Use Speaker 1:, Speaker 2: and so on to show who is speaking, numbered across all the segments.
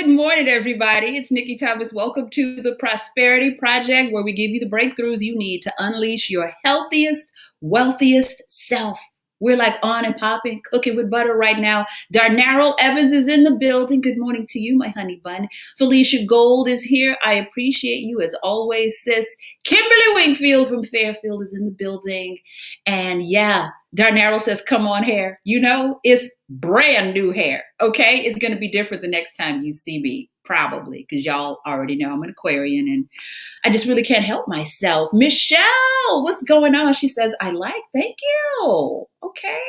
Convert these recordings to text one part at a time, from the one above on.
Speaker 1: Good morning, everybody. It's Nikki Thomas. Welcome to the Prosperity Project, where we give you the breakthroughs you need to unleash your healthiest, wealthiest self. We're like on and popping, cooking with butter right now. Darnell Evans is in the building. Good morning to you, my honey bun. Felicia Gold is here. I appreciate you as always, sis. Kimberly Wingfield from Fairfield is in the building. And yeah, Darnell says, come on, hair. You know, it's brand new hair. Okay. It's going to be different the next time you see me, probably, because y'all already know I'm an Aquarian and I just really can't help myself. Michelle, what's going on? She says, thank you. Okay.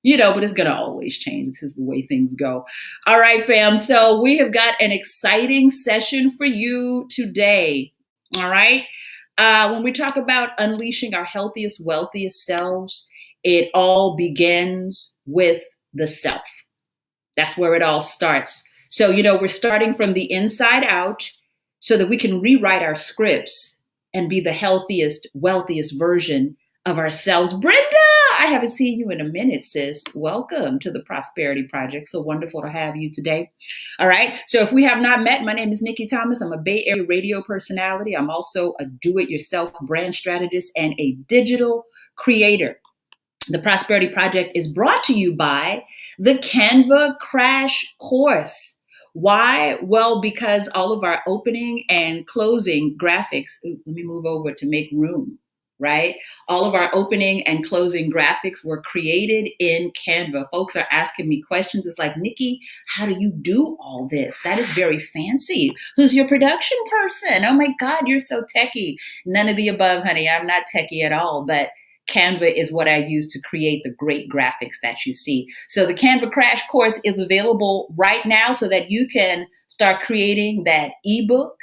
Speaker 1: You know, but it's going to always change. This is the way things go. All right, fam. So we have got an exciting session for you today. All right. When we talk about unleashing our healthiest, wealthiest selves, it all begins with the self. That's where it all starts. So, you know, we're starting from the inside out so that we can rewrite our scripts and be the healthiest, wealthiest version of ourselves. Brenda, I haven't seen you in a minute, sis. Welcome to the Prosperity Project. So wonderful to have you today. All right. So if we have not met, my name is Nikki Thomas. I'm a Bay Area radio personality. I'm also a do-it-yourself brand strategist and a digital creator. The Prosperity Project is brought to you by the Canva Crash Course. Why? Well, because all of our opening and closing graphics, let me move over to make room, right? All of our opening and closing graphics were created in Canva. Folks are asking me questions. It's like, Nikki, how do you do all this? That is very fancy. Who's your production person? Oh my God, you're so techie. None of the above, honey. I'm not techie at all, but Canva is what I use to create the great graphics that you see. So the Canva Crash Course is available right now so that you can start creating that ebook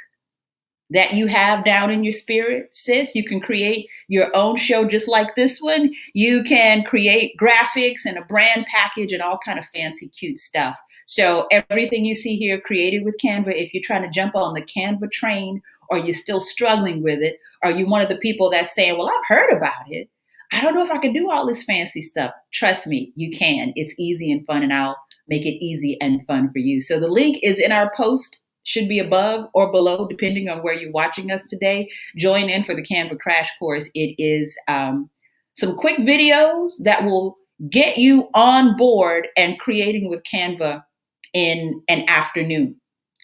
Speaker 1: that you have down in your spirit, sis. You can create your own show just like this one. You can create graphics and a brand package and all kind of fancy, cute stuff. So everything you see here created with Canva. If you're trying to jump on the Canva train or you're still struggling with it, or you're one of the people that's saying, well, I've heard about it, I don't know if I can do all this fancy stuff. Trust me, you can. It's easy and fun, and I'll make it easy and fun for you. So the link is in our post, should be above or below, depending on where you're watching us today. Join in for the Canva Crash Course. It is some quick videos that will get you on board and creating with Canva in an afternoon.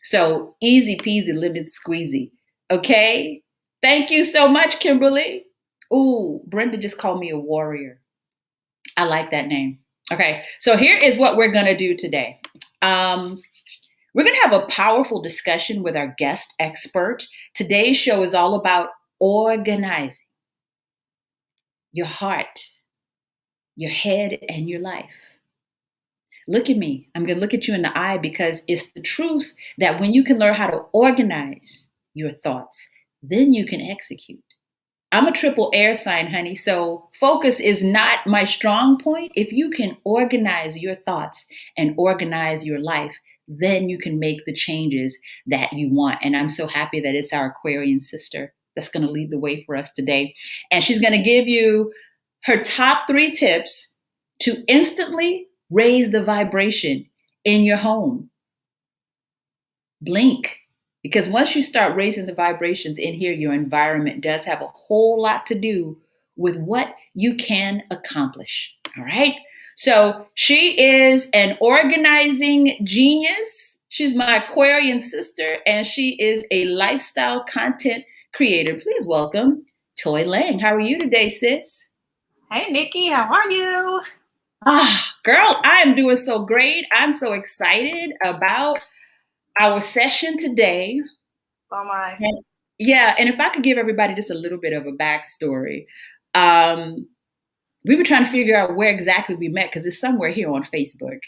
Speaker 1: So easy peasy, lemon squeezy. Okay? Thank you so much, Kimberly. Ooh, Brenda just called me a warrior. I like that name. Okay, so here is what we're going to do today. We're going to have a powerful discussion with our guest expert. Today's show is all about organizing your heart, your head, and your life. Look at me. I'm going to look at you in the eye because it's the truth that when you can learn how to organize your thoughts, then you can execute. I'm a triple air sign, honey, so focus is not my strong point. If you can organize your thoughts and organize your life, then you can make the changes that you want. And I'm so happy that it's our Aquarian sister that's going to lead the way for us today. And she's going to give you her top 3 tips to instantly raise the vibration in your home. Blink. Because once you start raising the vibrations in here, your environment does have a whole lot to do with what you can accomplish. All right. So she is an organizing genius. She's my Aquarian sister, and she is a lifestyle content creator. Please welcome Toy Laing. How are you today, sis?
Speaker 2: Hey, Nikki. How are you?
Speaker 1: Girl, I am doing so great. I'm so excited about our session today.
Speaker 2: Oh my.
Speaker 1: And, and if I could give everybody just a little bit of a backstory, we were trying to figure out where exactly we met because it's somewhere here on Facebook.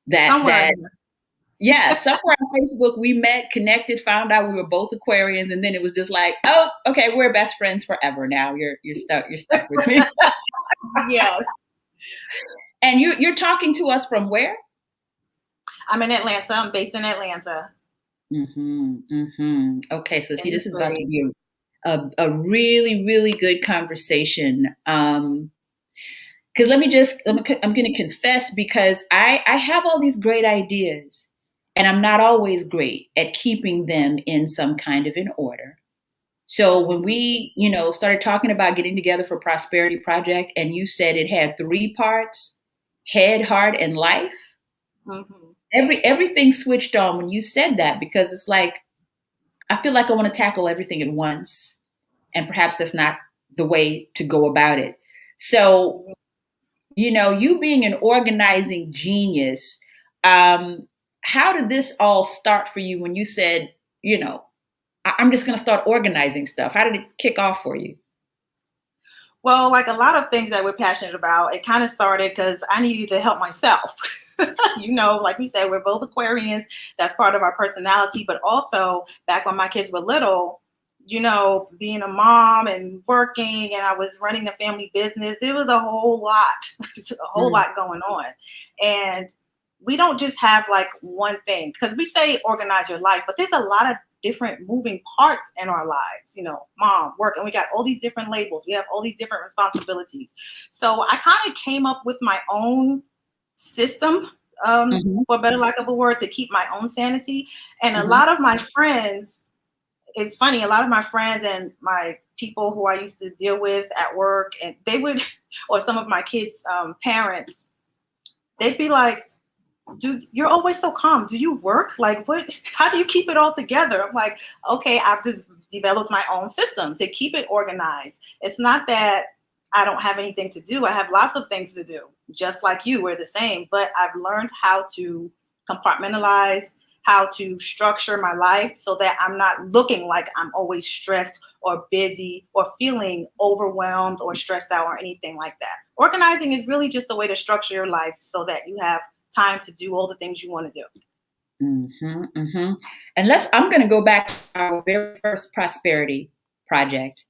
Speaker 1: Somewhere on Facebook we met, connected, found out we were both Aquarians, and then it was just like, oh, okay, we're best friends forever now. You're stuck with me.
Speaker 2: Yes.
Speaker 1: And you're talking to us from where?
Speaker 2: I'm in Atlanta. I'm based in Atlanta.
Speaker 1: Okay, so see, this is about to be a really, really good conversation. Because I'm going to confess, because I have all these great ideas, And I'm not always great at keeping them in some kind of an order. So when we, started talking about getting together for Prosperity Project, and you said it had three parts: head, heart, and life.
Speaker 2: Mm-hmm.
Speaker 1: Everything switched on when you said that, because it's like I feel like I want to tackle everything at once, and perhaps that's not the way to go about it. So, you being an organizing genius, how did this all start for you when you said, I'm just going to start organizing stuff? How did it kick off for you?
Speaker 2: Well, like a lot of things that we're passionate about, it kind of started because I needed to help myself. Like we said, we're both Aquarians. That's part of our personality. But also, back when my kids were little, being a mom and working, and I was running a family business, it was a whole lot, a whole
Speaker 1: Mm,
Speaker 2: lot going on. And we don't just have like one thing, because we say organize your life, but there's a lot of different moving parts in our lives, mom, work, and we got all these different labels. We have all these different responsibilities. So I kind of came up with my own system,
Speaker 1: mhm,
Speaker 2: for better lack of a word, to keep my own sanity. And a
Speaker 1: mhm,
Speaker 2: lot of my friends, it's funny, a lot of my friends and my people who I used to deal with at work, and they would, or some of my kids' parents, they'd be like, dude, you're always so calm. Do you work? Like, what? How do you keep it all together? I'm like, okay, I've just developed my own system to keep it organized. It's not that I don't have anything to do. I have lots of things to do, just like you. We're the same, but I've learned how to compartmentalize, how to structure my life so that I'm not looking like I'm always stressed or busy or feeling overwhelmed or stressed out or anything like that. Organizing is really just a way to structure your life so that you have time to do all the things you want to do.
Speaker 1: mhm, mhm. And I'm going to go back to our very first Prosperity Project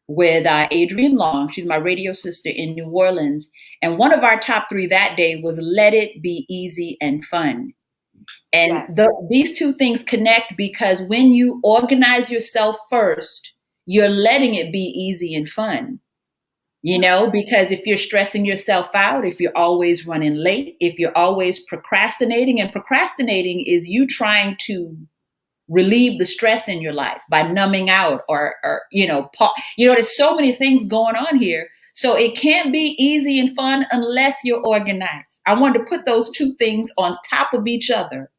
Speaker 1: with Adrienne Long. She's my radio sister in New Orleans. And one of our top three that day was let it be easy and fun. And
Speaker 2: Yes.
Speaker 1: these two things connect, because when you organize yourself first, you're letting it be easy and fun.
Speaker 2: Yeah.
Speaker 1: Because if you're stressing yourself out, if you're always running late, if you're always procrastinating, and procrastinating is you trying to relieve the stress in your life by numbing out, or there's so many things going on here. So it can't be easy and fun unless you're organized. I wanted to put those two things on top of each other,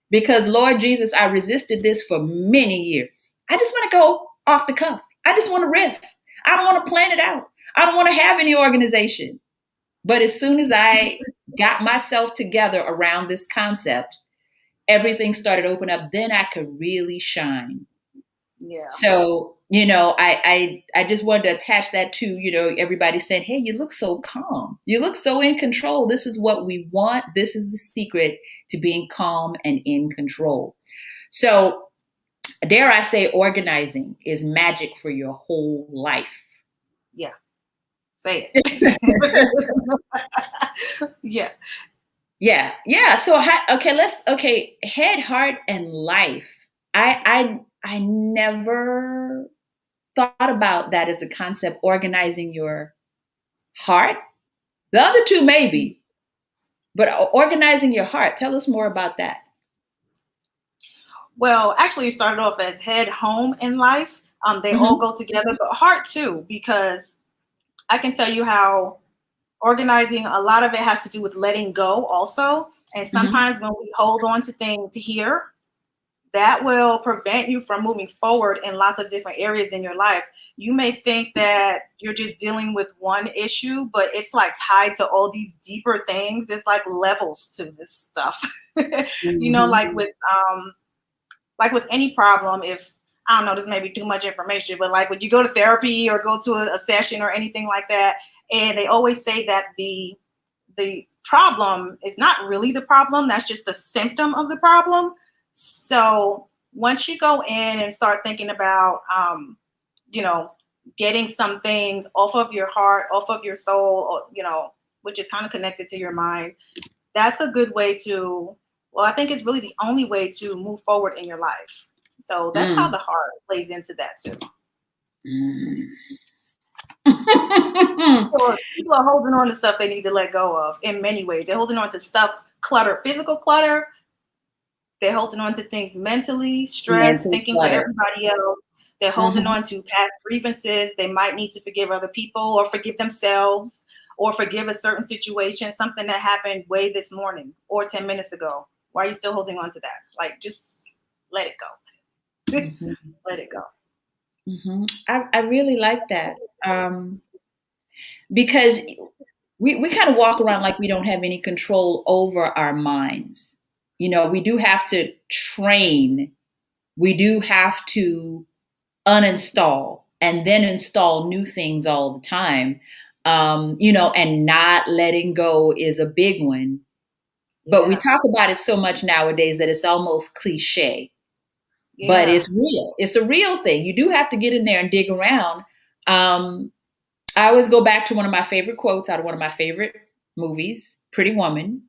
Speaker 1: because Lord Jesus, I resisted this for many years. I just want to go off the cuff. I just want to riff. I don't want to plan it out. I don't want to have any organization. But as soon as I got myself together around this concept, everything started to open up. Then I could really shine.
Speaker 2: Yeah.
Speaker 1: So, I just wanted to attach that to, everybody saying, hey, you look so calm. You look so in control. This is what we want. This is the secret to being calm and in control. So, dare I say, organizing is magic for your whole life.
Speaker 2: Yeah. Say it. Yeah.
Speaker 1: Yeah. Yeah. So, okay, head, heart, and life. I never thought about that as a concept, organizing your heart. The other two, maybe, but organizing your heart. Tell us more about that.
Speaker 2: Well, actually, it started off as head, home, and life. They all
Speaker 1: Mm-hmm.
Speaker 2: go together, but heart too, because I can tell you how organizing, a lot of it has to do with letting go also. And
Speaker 1: Mm-hmm.
Speaker 2: sometimes when we hold on to things here, that will prevent you from moving forward in lots of different areas in your life. You may think that you're just dealing with one issue, but it's like tied to all these deeper things. There's like levels to this stuff.
Speaker 1: Mm-hmm.
Speaker 2: Like with any problem, if I don't know, this may be too much information, but like when you go to therapy or go to a session or anything like that, and they always say that the problem is not really the problem. That's just the symptom of the problem. So once you go in and start thinking about, you know, getting some things off of your heart, off of your soul, or, which is kind of connected to your mind, that's a good way to, well, I think it's really the only way to move forward in your life. So that's how
Speaker 1: Mm.
Speaker 2: the heart plays into that too.
Speaker 1: Mm.
Speaker 2: People are holding on to stuff they need to let go of in many ways. They're holding on to stuff, clutter, physical clutter, They're holding on to things mentally, stress,
Speaker 1: Mental
Speaker 2: thinking for
Speaker 1: clutter.
Speaker 2: everybody else. They're holding
Speaker 1: Mhm.
Speaker 2: on to past grievances. They might need to forgive other people or forgive themselves or forgive a certain situation, something that happened way this morning or 10 minutes ago. Why are you still holding on to that? Like, just let it go.
Speaker 1: Mhm.
Speaker 2: Let it go.
Speaker 1: I really like that, because we kind of walk around like we don't have any control over our minds. We do have to train. We do have to uninstall and then install new things all the time. And not letting go is a big one. But we
Speaker 2: Yeah.
Speaker 1: talk about it so much nowadays that it's almost cliche. But
Speaker 2: Yeah.
Speaker 1: it's real. It's a real thing. You do have to get in there and dig around. Um, I always go back to one of my favorite quotes out of one of my favorite movies, Pretty Woman,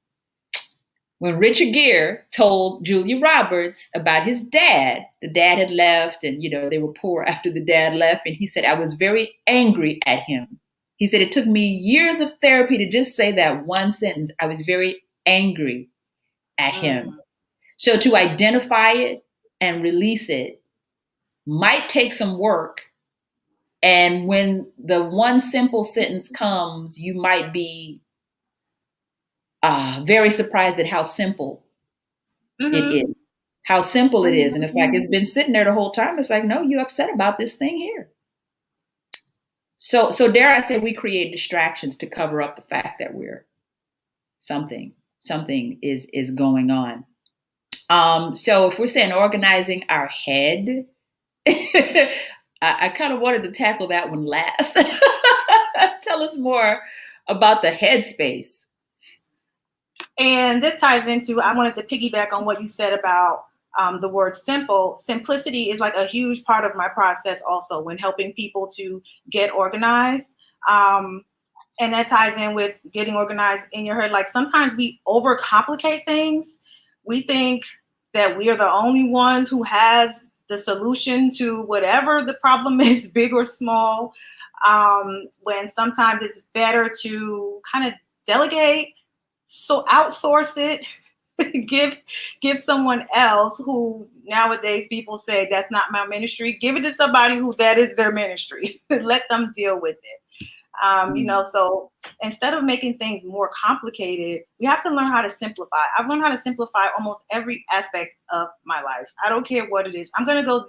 Speaker 1: when Richard Gere told Julia Roberts about his dad. The dad had left, and they were poor after the dad left, and he said, I was very angry at him. He said, it took me years of therapy to just say that one sentence. I was very angry at him.
Speaker 2: Mm.
Speaker 1: So to identify it and release it might take some work. And when the one simple sentence comes, you might be very surprised at how simple it
Speaker 2: Mm-hmm.
Speaker 1: is. How simple it is. And
Speaker 2: Mm-hmm.
Speaker 1: it's like, it's been sitting there the whole time. It's like, no, you're upset about this thing here. So dare I say, we create distractions to cover up the fact that we're something is going on. So if we're saying organizing our head, I kind of wanted to tackle that one last. Tell us more about the headspace.
Speaker 2: And this ties into, I wanted to piggyback on what you said about the word simple. Simplicity is like a huge part of my process also when helping people to get organized. And that ties in with getting organized in your head. Like sometimes we overcomplicate things. We think that we are the only ones who has the solution to whatever the problem is, big or small. When sometimes it's better to kind of delegate, so outsource it, give someone else who nowadays people say that's not my ministry. Give it to somebody who that is their ministry. Let them deal with it. So instead of making things more complicated, we have to learn how to simplify. I've learned how to simplify almost every aspect of my life. I don't care what it is. I'm going to go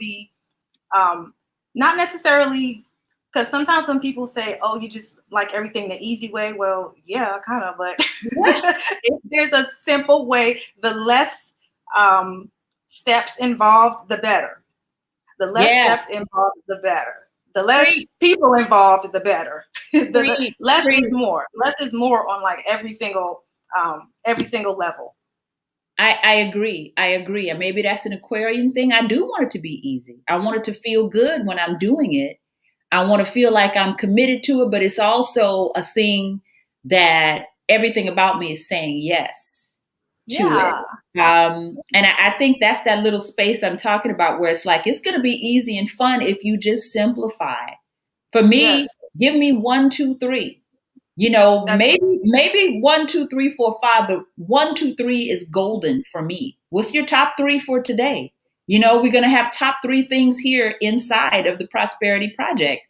Speaker 2: not necessarily, because sometimes when people say, oh, you just like everything the easy way, well, yeah, kind of, but if there's a simple way, the less steps involved, the better. The less
Speaker 1: Yeah,
Speaker 2: steps involved, the better. The less
Speaker 1: preach,
Speaker 2: people involved, the better. The
Speaker 1: preach,
Speaker 2: less is
Speaker 1: preach.
Speaker 2: more. Less is more on like every single level.
Speaker 1: I agree. I agree. And maybe that's an Aquarian thing. I do want it to be easy. I want it to feel good when I'm doing it. I want to feel like I'm committed to it, but it's also a thing that everything about me is saying yes to it.
Speaker 2: Yeah.
Speaker 1: And I think that's that little space I'm talking about where it's like, it's going to be easy and fun if you just simplify. For me,
Speaker 2: Yes.
Speaker 1: give me 1, 2, 3.
Speaker 2: That's it.
Speaker 1: Maybe 1, 2, 3, 4, 5, but 1, 2, 3 is golden for me. What's your top three for today? We're going to have top three things here inside of the Prosperity Project.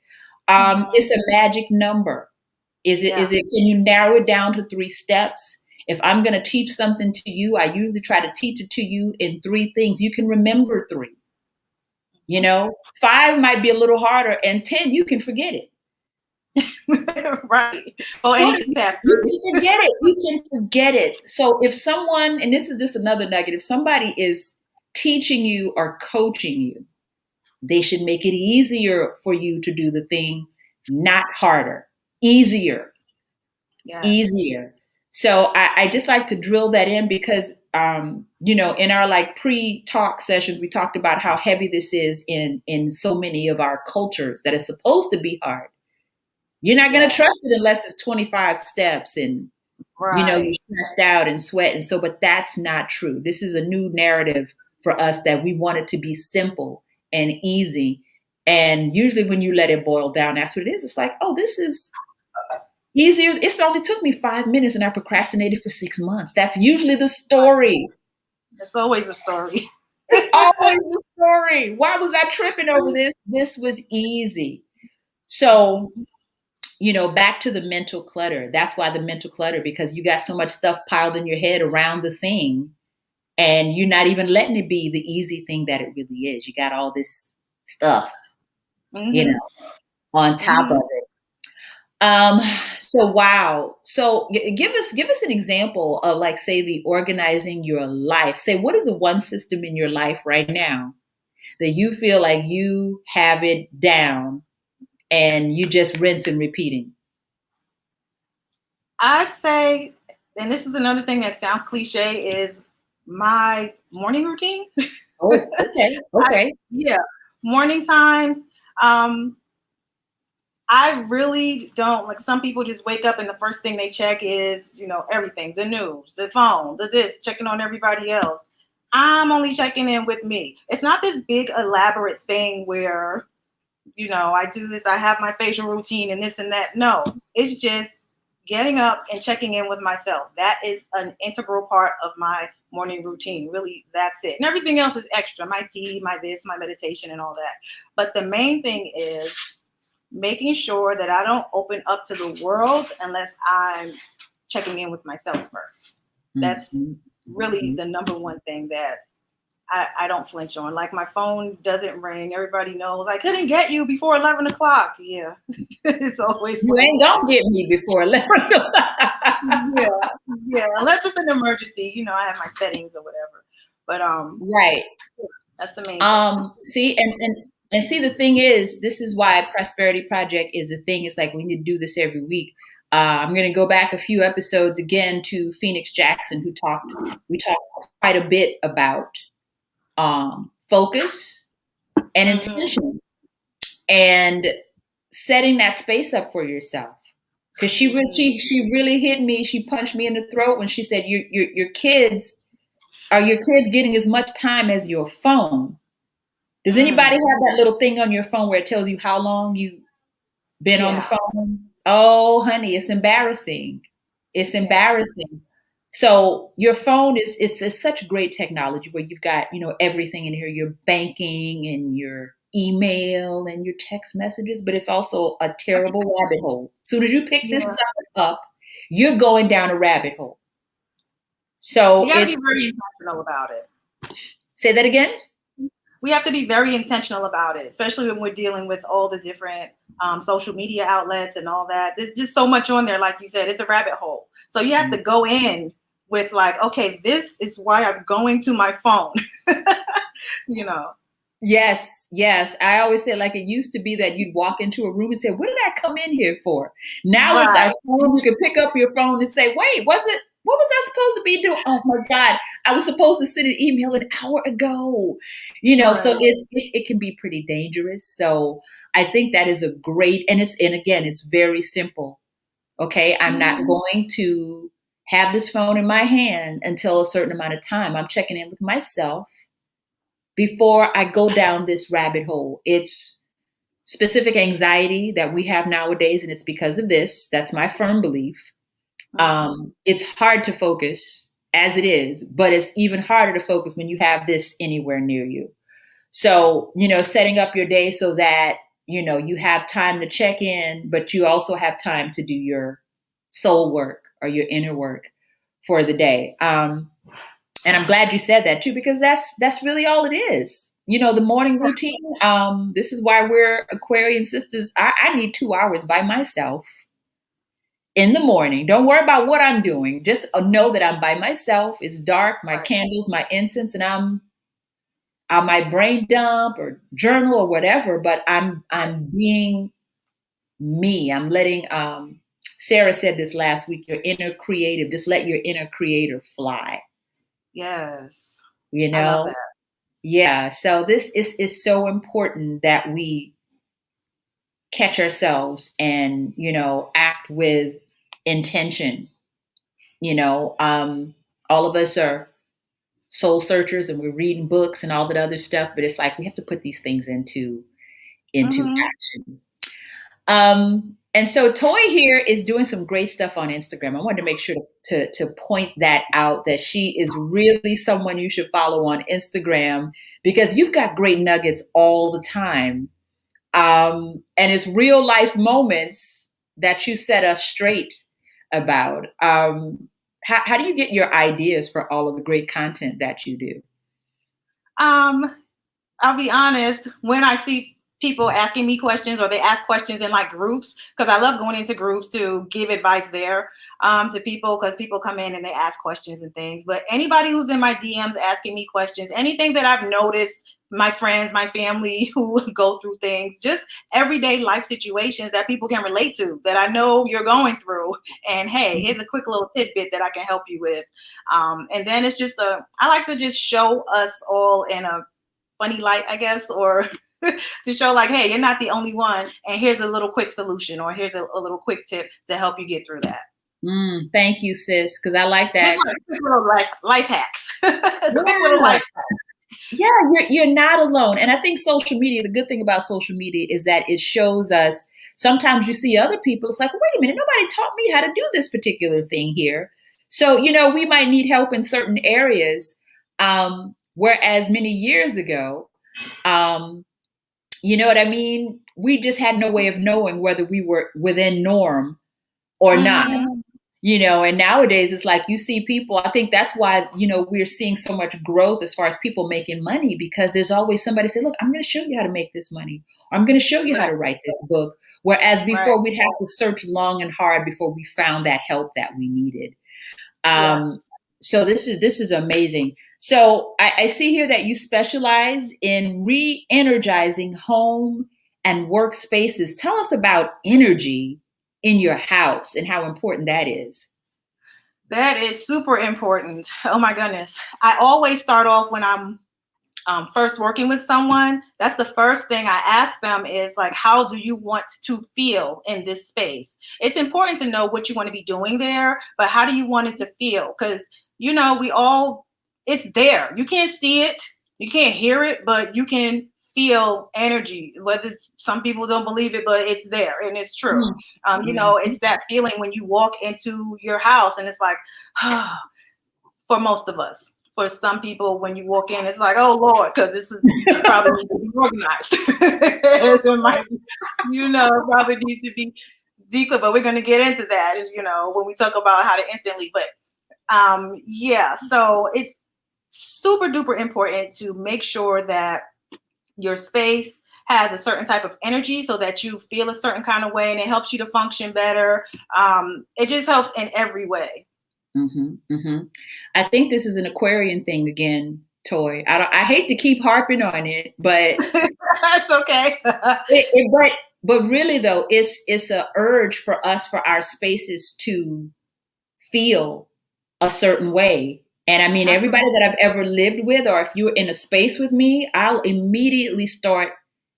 Speaker 2: Mm-hmm.
Speaker 1: It's a magic number.
Speaker 2: Yeah.
Speaker 1: Can you narrow it down to 3 steps? If I'm going to teach something to you, I usually try to teach it to you in 3 things. You can remember 3. 5 might be a little harder, and 10, you can forget it.
Speaker 2: Right. Oh, any task.
Speaker 1: You can forget it. You can forget it. So if someone, and this is just another nugget, if somebody is teaching you or coaching you, they should make it easier for you to do the thing, not harder. Easier,
Speaker 2: Yes.
Speaker 1: easier. So I just like to drill that in because, in our like pre-talk sessions, we talked about how heavy this is in so many of our cultures that it's supposed to be hard. You're not going to
Speaker 2: Yes.
Speaker 1: trust it unless it's 25 steps and, you're
Speaker 2: Right.
Speaker 1: stressed out and sweat. And so, but that's not true. This is a new narrative for us that we want it to be simple and easy. And usually when you let it boil down, that's what it is. It's like, oh, this is easier. It's only took me 5 minutes and I procrastinated for 6 months. That's usually the story.
Speaker 2: It's always a story.
Speaker 1: It's always the story. Why was I tripping over this? This was easy. So, back to the mental clutter. That's why the mental clutter, because you got so much stuff piled in your head around the thing, and you're not even letting it be the easy thing that it really is. You got all this stuff, you
Speaker 2: Mm-hmm.
Speaker 1: know, on top
Speaker 2: Mm-hmm.
Speaker 1: of it. Um, so wow. So give us an example of, like, say, the organizing your life. Say, what is the one system in your life right now that you feel like you have it down and you just rinse and repeating?
Speaker 2: I'd say, and this is another thing that sounds cliche, is my morning routine.
Speaker 1: Oh, okay,
Speaker 2: I,
Speaker 1: okay.
Speaker 2: yeah, morning times. Um, I really don't like, some people just wake up and the first thing they check is, everything, the news, the phone, the this, checking on everybody else. I'm only checking in with me. It's not this big elaborate thing where, I do this, I have my facial routine and this and that. No, it's just getting up and checking in with myself. That is an integral part of my morning routine. Really, that's it. And everything else is extra, my tea, my this, my meditation, and all that. But the main thing is making sure that I don't open up to the world unless I'm checking in with myself first. That's
Speaker 1: Mhm,
Speaker 2: really
Speaker 1: mhm.
Speaker 2: the number one thing that I don't flinch on. Like, my phone doesn't ring. Everybody knows I couldn't get you before 11 o'clock. Yeah. It's always
Speaker 1: You
Speaker 2: like
Speaker 1: ain't
Speaker 2: that.
Speaker 1: gonna get me before 11.
Speaker 2: Yeah. Yeah. Unless it's an emergency, I have my settings or whatever. But
Speaker 1: Right.
Speaker 2: that's the main thing.
Speaker 1: See, and see, the thing is, this is why Prosperity Project is a thing. It's like we need to do this every week. I'm going to go back a few episodes again to Phoenix Jackson, we talked quite a bit about focus and
Speaker 2: Mm-hmm.
Speaker 1: intention and setting that space up for yourself. Because she really hit me. She punched me in the throat when she said, your kids, are your kids getting as much time as your phone? Does anybody
Speaker 2: Mm.
Speaker 1: have that little thing on your phone where it tells you how long you've been on the
Speaker 2: Yeah.
Speaker 1: phone? Oh, honey, it's embarrassing. It's
Speaker 2: Yeah.
Speaker 1: embarrassing. So your phone it's such great technology where you've got, everything in here, your banking and your email and your text messages, but it's also a terrible rabbit hole. As soon as you pick this
Speaker 2: Yeah.
Speaker 1: sucker up, you're going down a rabbit hole. So
Speaker 2: You got to be
Speaker 1: it's
Speaker 2: very intentional about it.
Speaker 1: say that again?
Speaker 2: We have to be very intentional about it, especially when we're dealing with all the different social media outlets and all that. There's just so much on there. Like you said, it's a rabbit hole. So you have to go in with, like, okay, this is why I'm going to my phone. you know.
Speaker 1: Yes, yes. I always say, like, it used to be that you'd walk into a room and say, "What did I come in here for?" Now it's our
Speaker 2: Right.
Speaker 1: phone. You can pick up your phone and say, "Wait, what was I supposed to be doing? Oh my God, I was supposed to send an email an hour ago." So
Speaker 2: Right.
Speaker 1: it can be pretty dangerous. So I think that is a great, and again, it's very simple. Okay, I'm not
Speaker 2: Mm-hmm.
Speaker 1: going to have this phone in my hand until a certain amount of time. I'm checking in with myself before I go down this rabbit hole. It's specific anxiety that we have nowadays, and it's because of this. That's my firm belief.
Speaker 2: Mm-hmm.
Speaker 1: It's hard to focus as it is, but it's even harder to focus when you have this anywhere near you. So, setting up your day so that, you have time to check in, but you also have time to do your soul work or your inner work for the day. And I'm glad you said that too, because that's really all it is. The morning routine. This is why we're Aquarian sisters. I need 2 hours by myself in the morning. Don't worry about what I'm doing. Just know that I'm by myself. It's dark, my
Speaker 2: Right.
Speaker 1: candles, my incense, and I might brain dump or journal or whatever, but I'm being me. I'm letting Sarah said this last week, your inner creative, just let your inner creator fly,
Speaker 2: Yes.
Speaker 1: you
Speaker 2: I love
Speaker 1: know?
Speaker 2: that.
Speaker 1: Yeah, so this is so important that we catch ourselves and, act with intention. You know, um, all of us are soul searchers and we're reading books and all that other stuff, but it's like we have to put these things into
Speaker 2: Mm-hmm.
Speaker 1: action. Um, And so Toy here is doing some great stuff on Instagram. I wanted to make sure to point that out, that she is really someone you should follow on Instagram, because you've got great nuggets all the time. And it's real life moments that you set us straight about. How do you get your ideas for all of the great content that you do?
Speaker 2: Um, I'll be honest, when I see people asking me questions or they ask questions in like groups, because I love going into groups to give advice there to people, because people come in and they ask questions and things. But anybody who's in my DMs asking me questions, anything that I've noticed, my friends, my family who go through things, just everyday life situations that people can relate to, that I know you're going through. And hey, here's a quick little tidbit that I can help you with. And then it's just I like to just show us all in a funny light, I guess, or to show like, hey, you're not the only one, and here's a little quick solution, or here's a little quick tip to help you get through that.
Speaker 1: Thank you, sis, because I like that.
Speaker 2: Quick little life hacks. Quick little
Speaker 1: Yeah.
Speaker 2: life hacks.
Speaker 1: Yeah, you're not alone. And I think social media, the good thing about social media is that it shows us, sometimes you see other people, it's like, wait a minute, nobody taught me how to do this particular thing here. So, we might need help in certain areas. Whereas many years ago, you know what I mean? We just had no way of knowing whether we were within norm or not.
Speaker 2: Mhm.
Speaker 1: And nowadays it's like you see people, I think that's why, we're seeing so much growth as far as people making money, because there's always somebody say, look, I'm going to show you how to make this money. Or I'm going to show you how
Speaker 2: Right,
Speaker 1: to write this book. Whereas
Speaker 2: right.
Speaker 1: before we'd have to search long and hard before we found that help that we needed.
Speaker 2: Yeah.
Speaker 1: So this is amazing. So I see here that you specialize in re-energizing home and workspaces. Tell us about energy in your house and how important that is.
Speaker 2: That is super important. Oh my goodness. I always start off when I'm first working with someone. That's the first thing I ask them is like, how do you want to feel in this space? It's important to know what you want to be doing there, but how do you want it to feel? Because, it's there. You can't see it, you can't hear it, but you can feel energy. Whether it's, some people don't believe it, but it's there and it's true.
Speaker 1: Mhm.
Speaker 2: It's that feeling when you walk into your house and it's like, for most of us. For some people, when you walk in, it's like, oh Lord, because it probably needs to be organized. It might be, probably needs to be deeper, but we're going to get into that, when we talk about how to instantly. But yeah, so it's super duper important to make sure that your space has a certain type of energy so that you feel a certain kind of way and it helps you to function better. It just helps in every way.
Speaker 1: I think this is an Aquarian thing again, Toy. I hate to keep harping on it, but
Speaker 2: That's okay.
Speaker 1: but really though, it's a urge for us, for our spaces to feel a certain way. And I mean, everybody
Speaker 2: Absolutely.
Speaker 1: that I've ever lived with, or if you're in a space with me, I'll immediately start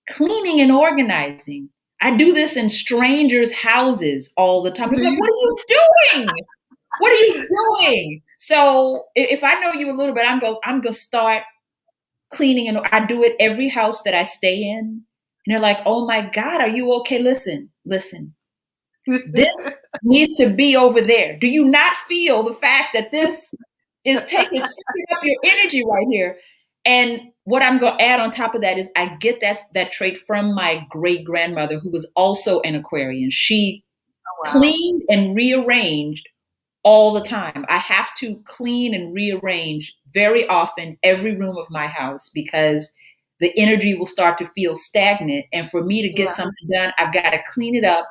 Speaker 1: cleaning and organizing. I do this in strangers' houses all the time. They're
Speaker 2: Do
Speaker 1: like,
Speaker 2: you?
Speaker 1: what are you doing? What are you doing? So if I know you a little bit, I'm gonna start cleaning, and I do it every house that I stay in. And they're like, oh my God, are you okay? Listen. This needs to be over there. Do you not feel the fact that this is sucking up your energy right here? And what I'm going to add on top of that is I get that trait from my great grandmother, who was also an Aquarian. She
Speaker 2: Oh, wow.
Speaker 1: cleaned and rearranged all the time. I have to clean and rearrange very often every room of my house, because the energy will start to feel stagnant. And for me to get
Speaker 2: Yeah.
Speaker 1: something done, I've got to clean it up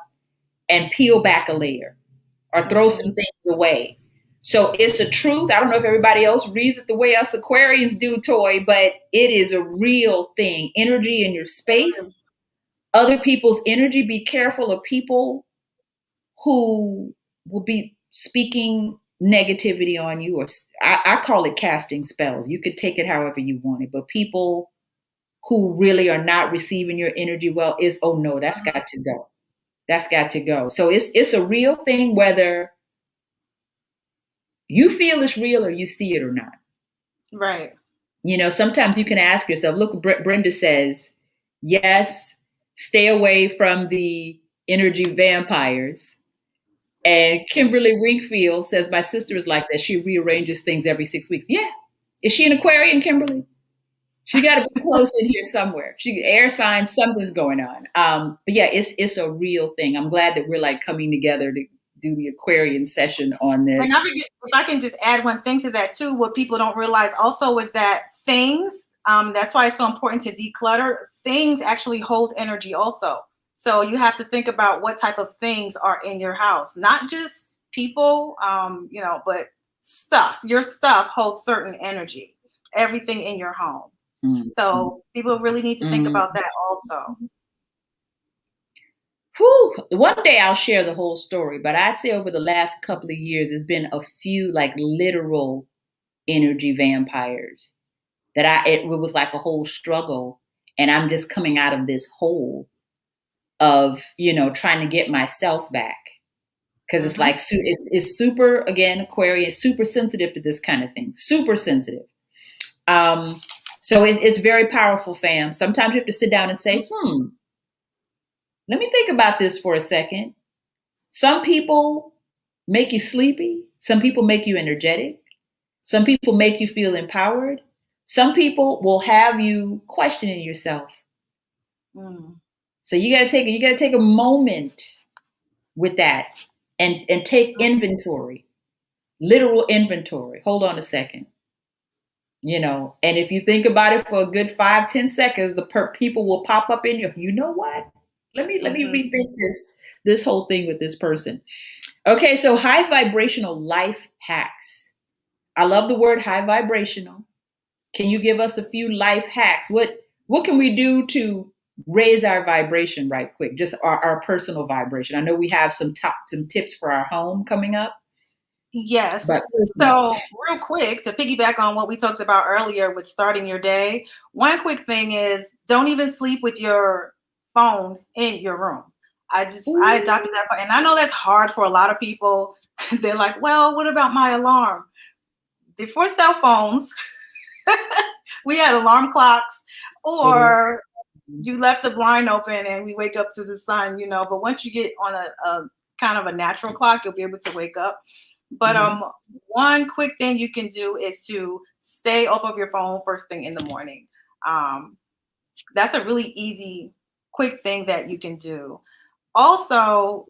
Speaker 1: and peel back a layer or throw
Speaker 2: Hmm.
Speaker 1: some things away. So it's a truth. I don't know if everybody else reads it the way us Aquarians do, Toy, but it is a real thing. Energy in your space, other people's energy. Be careful of people who will be speaking negativity on you, or I call it casting spells. You could take it however you want it, but people who really are not receiving your energy well, is, oh no, that's got to go. That's got to go. So it's a real thing, whether you feel it's real or you see it or not.
Speaker 2: Right.
Speaker 1: Sometimes you can ask yourself, look, Brenda says, yes, stay away from the energy vampires. And Kimberly Wingfield says, my sister is like that. She rearranges things every 6 weeks. Yeah. Is she an Aquarian, Kimberly? She got to be close in here somewhere. She air signs, something's going on. But yeah, it's a real thing. I'm glad that we're like coming together to do the Aquarian session on this.
Speaker 2: And if I can just add one thing to that too, what people don't realize also is that things, that's why it's so important to declutter. Things actually hold energy also. So you have to think about what type of things are in your house, not just people, but stuff. Your stuff holds certain energy, everything in your home. Mm-hmm. So people really need to think about that also.
Speaker 1: Whew. One day I'll share the whole story, but I'd say over the last couple of years, there's been a few like literal energy vampires that it was like a whole struggle. And I'm just coming out of this hole of, trying to get myself back. Because it's like, it's super, again, Aquarius, super sensitive to this kind of thing, super sensitive. So it's very powerful, fam. Sometimes you have to sit down and say, let me think about this for a second. Some people make you sleepy. Some people make you energetic. Some people make you feel empowered. Some people will have you questioning yourself. So you gotta take a moment with that and take inventory, literal inventory. Hold on a second. And if you think about it for a good 5-10 seconds, the people will pop up in you. You know what? Let me rethink this whole thing with this person. Okay, so high vibrational life hacks. I love the word high vibrational. Can you give us a few life hacks? What can we do to raise our vibration right quick? Just our personal vibration. I know we have some tips for our home coming up.
Speaker 2: Yes. So real quick, to piggyback on what we talked about earlier with starting your day, one quick thing is don't even sleep with your phone in your room. I adopted that. And I know that's hard for a lot of people. They're like, well, what about my alarm? Before cell phones, we had alarm clocks, or you left the blind open and we wake up to the sun, but once you get on a kind of a natural clock, you'll be able to wake up. But one quick thing you can do is to stay off of your phone first thing in the morning. That's a really easy, quick thing that you can do. Also,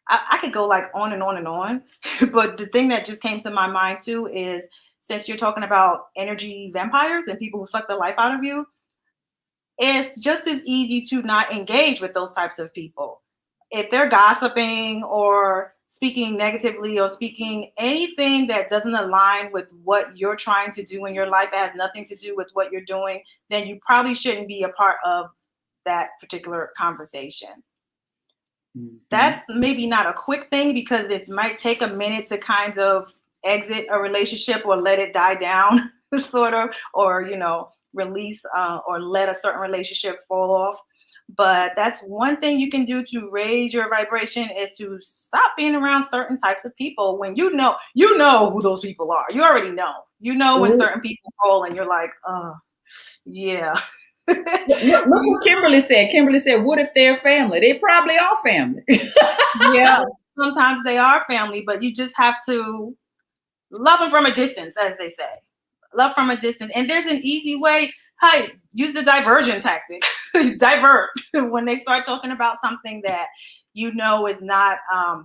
Speaker 2: I could go like on and on and on, but the thing that just came to my mind too is, since you're talking about energy vampires and people who suck the life out of you, it's just as easy to not engage with those types of people. If they're gossiping or speaking negatively or speaking anything that doesn't align with what you're trying to do in your life, has nothing to do with what you're doing, then you probably shouldn't be a part of that particular conversation. That's maybe not a quick thing, because it might take a minute to kind of exit a relationship or let it die down, sort of, or, release or let a certain relationship fall off. But that's one thing you can do to raise your vibration, is to stop being around certain types of people. When you know who those people are. You already know. When certain people call and you're like, yeah.
Speaker 1: Look what Kimberly said. Kimberly said, what if they're family? They probably are family.
Speaker 2: Yeah, sometimes they are family, but you just have to love them from a distance, as they say. Love from a distance. And there's an easy way. Hey, use the diversion tactic. Divert when they start talking about something that is not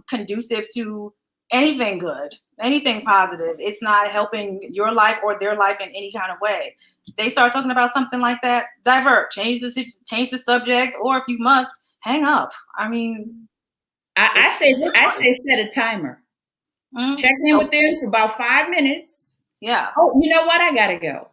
Speaker 2: conducive to anything good, anything positive. It's not helping your life or their life in any kind of way. They start talking about something like that, divert, change the subject, or if you must, hang up. I mean,
Speaker 1: I say set a timer. Check in with them for about 5 minutes.
Speaker 2: Yeah.
Speaker 1: Oh, you know what? I gotta go.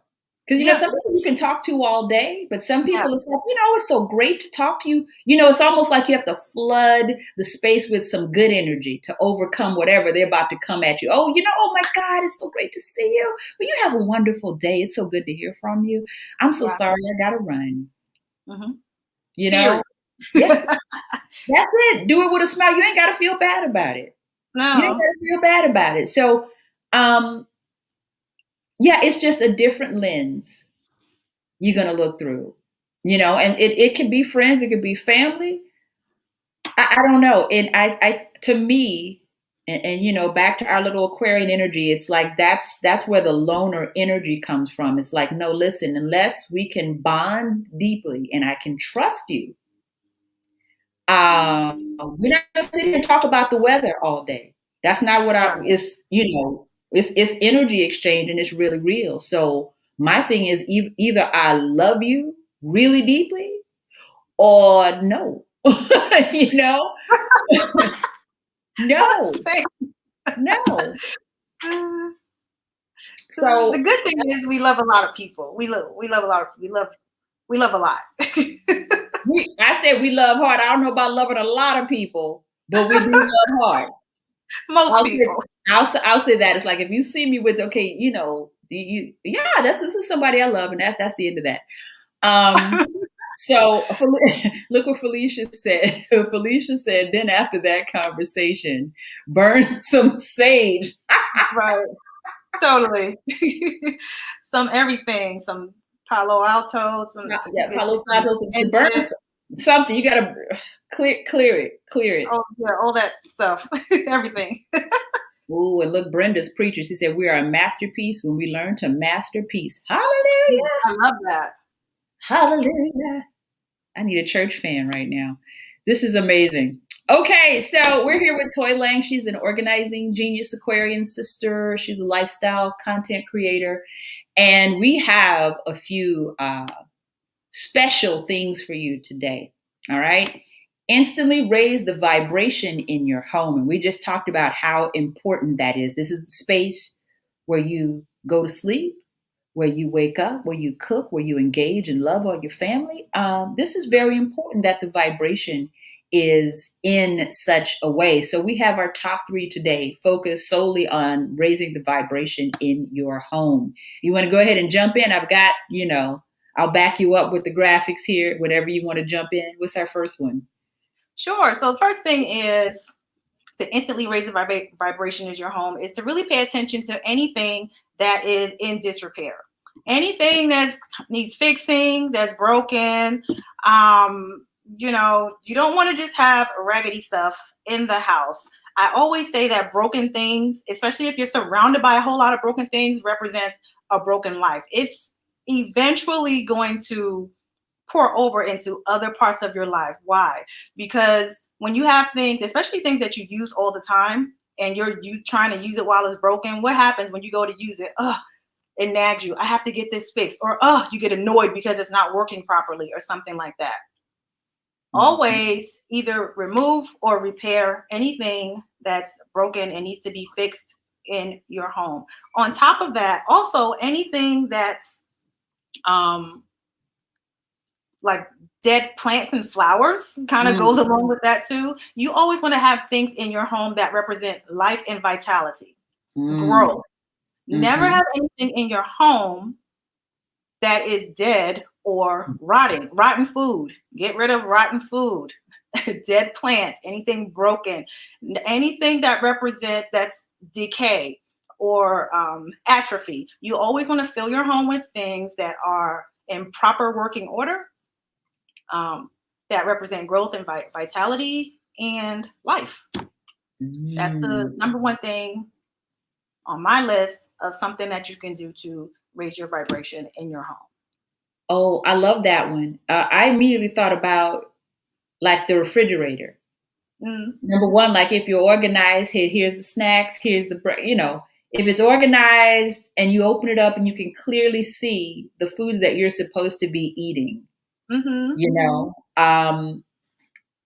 Speaker 1: Because some people you can talk to all day, but some people it's like, it's so great to talk to you. It's almost like you have to flood the space with some good energy to overcome whatever they're about to come at you. Oh, oh my God, it's so great to see you. Well, you have a wonderful day. It's so good to hear from you. I'm so sorry, I gotta run. Yeah, that's it. Do it with a smile. You ain't gotta feel bad about it.
Speaker 2: No,
Speaker 1: you ain't gotta feel bad about it. So, it's just a different lens you're going to look through, and it can be friends, it could be family. I don't know. And I to me, and you know, back to our little Aquarian energy, it's like that's where the loner energy comes from. It's like, no, listen, unless we can bond deeply and I can trust you, we're not gonna sit here and talk about the weather all day. That's not what I
Speaker 2: Right.
Speaker 1: it's you know, it's energy exchange and it's really real. So my thing is either I love you really deeply or no. you know? No.
Speaker 2: Same.
Speaker 1: No.
Speaker 2: Uh, so the
Speaker 1: So
Speaker 2: good thing is we love a lot of people. We love a lot of we love a lot.
Speaker 1: I said we love hard. I don't know about loving a lot of people, but we do love hard.
Speaker 2: Most
Speaker 1: I'll say,
Speaker 2: people.
Speaker 1: I'll say that. It's like if you see me with okay, you know, yeah, this is somebody I love, and that's the end of that. Um, so look what Felicia said. Felicia said, then after that conversation, burn some sage.
Speaker 2: Right. Totally. Some everything, some Palo Alto, some you
Speaker 1: Yeah,
Speaker 2: get
Speaker 1: Palo
Speaker 2: some
Speaker 1: Santo, some burn
Speaker 2: incense,
Speaker 1: something. You gotta clear it.
Speaker 2: oh yeah, all that stuff, everything.
Speaker 1: Ooh, and look, Brenda's preacher. She said, we are a masterpiece when we learn to masterpiece.
Speaker 2: Yeah,
Speaker 1: Hallelujah.
Speaker 2: I love that.
Speaker 1: Hallelujah. I need a church fan right now. This is amazing. Okay, so we're here with Toy Lang. She's an organizing genius Aquarian sister. She's a lifestyle content creator. And we have a few special things for you today. All right. Instantly raise the vibration in your home. And we just talked about how important that is. This is the space where you go to sleep, where you wake up, where you cook, where you engage and love on your family. This is very important that the vibration is in such a way. So we have our top three today, focused solely on raising the vibration in your home. You want to go ahead and jump in? I've got, you know, I'll back you up with the graphics here, whatever you want to jump in. What's our first one?
Speaker 2: Sure. So the first thing is to instantly raise the vibration in your home is to really pay attention to anything that is in disrepair. Anything that needs fixing, that's broken. You don't want to just have raggedy stuff in the house. I always say that broken things, especially if you're surrounded by a whole lot of broken things, represents a broken life. It's eventually going to pour over into other parts of your life. Why? Because when you have things, especially things that you use all the time, and you're trying to use it while it's broken, what happens when you go to use it? Oh, it nags you. I have to get this fixed. Or, oh, you get annoyed because it's not working properly or something like that. Always either remove or repair anything that's broken and needs to be fixed in your home. On top of that, also anything that's like dead plants and flowers kind of goes along with that too. You always want to have things in your home that represent life and vitality, growth. Never have anything in your home that is dead or rotting. Rotten food. Get rid of rotten food. Dead plants, anything broken, anything that represents that's decay or atrophy. You always want to fill your home with things that are in proper working order, that represent growth and vitality and life. That's the number one thing on my list of something that you can do to raise your vibration in your home.
Speaker 1: Oh, I love that one. I immediately thought about like the refrigerator. Number one, like if you're organized, here's the snacks, here's the, you know, if it's organized and you open it up and you can clearly see the foods that you're supposed to be eating, you know,